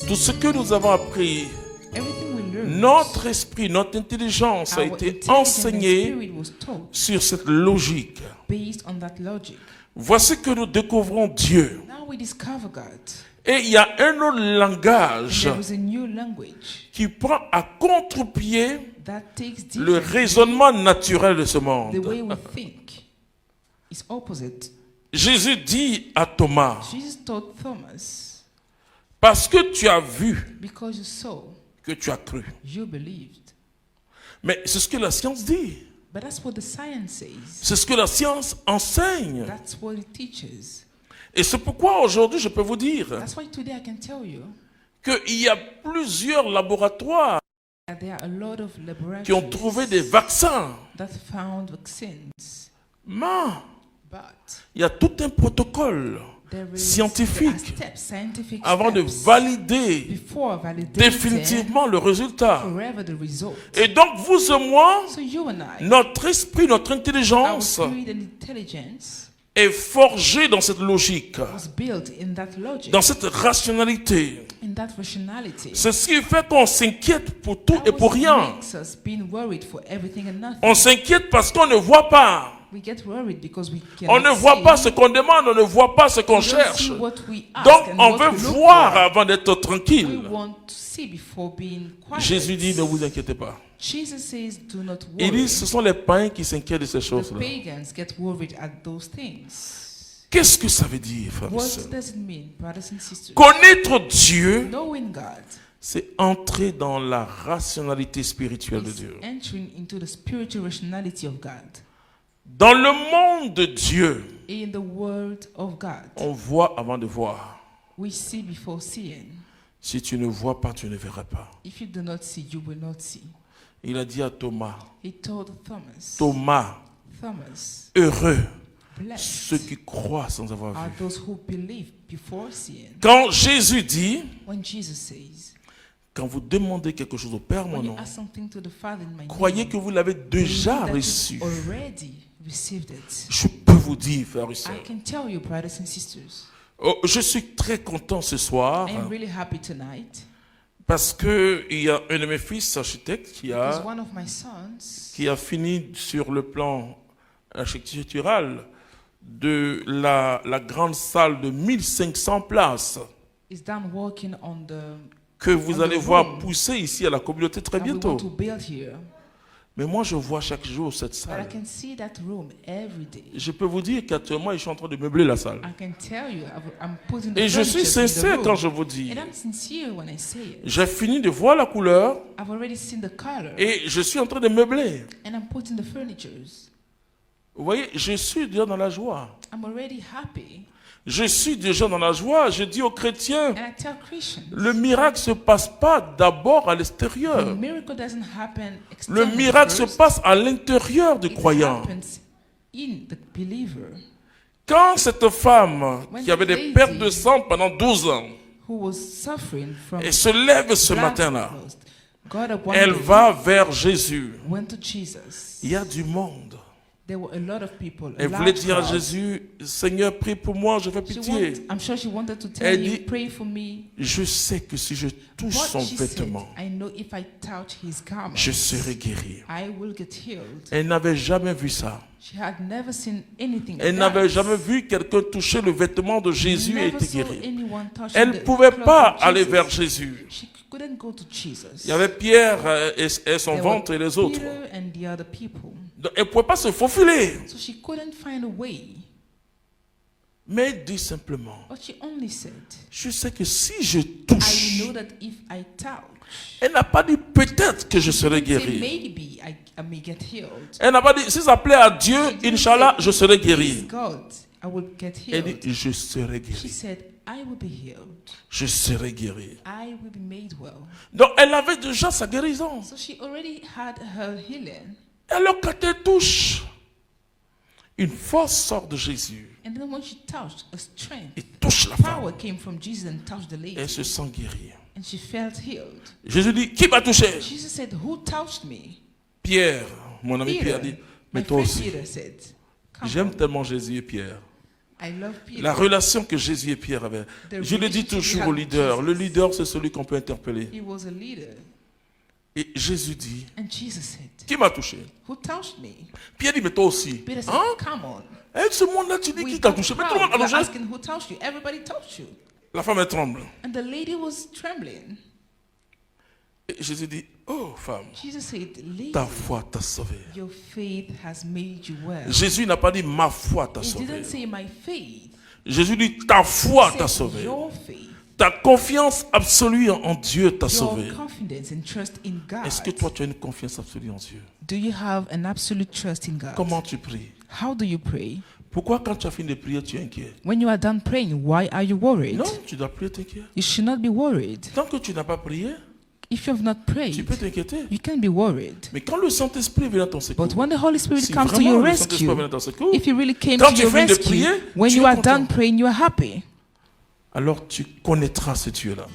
Tout ce que nous avons appris, notre esprit, notre intelligence a été enseignée sur cette logique. Voici que nous découvrons Dieu. Et il y a un autre langage qui prend à contre-pied le raisonnement naturel de ce monde. Jésus dit à Thomas, parce que tu as vu que tu as cru. Mais c'est ce que la science dit. C'est ce que la science enseigne. Et c'est pourquoi aujourd'hui je peux vous dire qu'il y a plusieurs laboratoires qui ont trouvé des vaccins. Mais il y a tout un protocole scientifique avant de valider définitivement le résultat. Et donc vous et moi, notre esprit, notre intelligence est forgé dans cette logique, dans cette rationalité. C'est ce qui fait qu'on s'inquiète pour tout et pour rien. On s'inquiète parce qu'on ne voit pas. On ne voit pas ce qu'on demande, on ne voit pas ce qu'on cherche. Donc on veut voir avant d'être tranquille. Jésus dit, ne vous inquiétez pas. Il dit, ce sont les païens qui s'inquiètent de ces choses-là. Qu'est-ce que ça veut dire, frères et sœurs? Connaître Dieu, c'est entrer dans la rationalité spirituelle de Dieu. Dans le monde de Dieu, on voit avant de voir. Si tu ne vois pas, tu ne verras pas. Il a dit à Thomas, Thomas, heureux ceux qui croient sans avoir vu. Quand Jésus dit, quand vous demandez quelque chose au Père, mon nom, croyez que vous l'avez déjà reçu. Je peux vous dire, frères et sœurs, je suis très content ce soir parce qu'il y a un de mes fils architectes qui a fini sur le plan architectural de la grande salle de 1500 places que vous allez voir pousser ici à la communauté très bientôt. Mais moi, je vois chaque jour cette salle. Je peux vous dire qu'actuellement, je suis en train de meubler la salle. Et je suis sincère quand je vous dis. J'ai fini de voir la couleur et je suis en train de meubler. Vous voyez, je suis déjà dans la joie. Je suis déjà dans la joie. Je dis aux chrétiens, le miracle ne se passe pas d'abord à l'extérieur. Le miracle se passe à l'intérieur du croyant. Quand cette femme qui avait des pertes de sang pendant 12 ans, elle se lève ce matin-là, elle va vers Jésus. Il y a du monde. Elle voulait dire à Jésus, Seigneur, prie pour moi, je fais pitié. Elle dit, je sais que si je touche son vêtement, je serai guéri. Elle n'avait jamais vu ça. Elle n'avait jamais vu quelqu'un toucher le vêtement de Jésus et être guéri. Elle ne pouvait pas aller vers Jésus. Il y avait Pierre et son ventre et les autres. Elle ne pouvait pas se faufiler. Mais elle dit simplement, je sais que si je touche, elle n'a pas dit peut-être que je serai guéri. Elle n'a pas dit, si ça plaît à Dieu, Inch'Allah, je serai guéri. Elle dit, je serai guéri. Je serai guéri. Donc elle avait déjà sa guérison. Alors quand elle touche, une force sort de Jésus. Et touche la femme. Elle se sent guérie. Jésus dit, qui m'a touché? Pierre, mon ami Pierre dit, mais toi aussi. J'aime tellement Jésus et Pierre. La relation que Jésus et Pierre avaient. Je le dis toujours au leader. Le leader, c'est celui qu'on peut interpeller. Et Jésus dit, qui m'a touché? Pierre dit, mais toi aussi. Avec ce monde-là, tu dis qui t'a touché? Mais tout le monde a touché. La femme, elle tremble. Et Jésus dit, oh femme, ta foi t'a sauvé. Jésus n'a pas dit ma foi t'a sauvé. Jésus dit ta foi t'a sauvé. Ta confiance absolue en Dieu t'a sauvé. Est-ce que toi tu as une confiance absolue en Dieu? Comment tu pries? Pourquoi quand tu as fini de prier, tu es inquiet? When you are done praying, why are you worried? Non, tu dois prier t'inquiet. You should not be worried. Tant que tu n'as pas prié, if you have not prayed, tu peux t'inquiéter. You can be worried. Mais quand le Saint-Esprit vient à ton secours, but when the Holy Spirit comes to your rescue, if you really came quand to your rescue, prier, when you are done praying, you are happy. Alors tu connaîtras ce Dieu-là.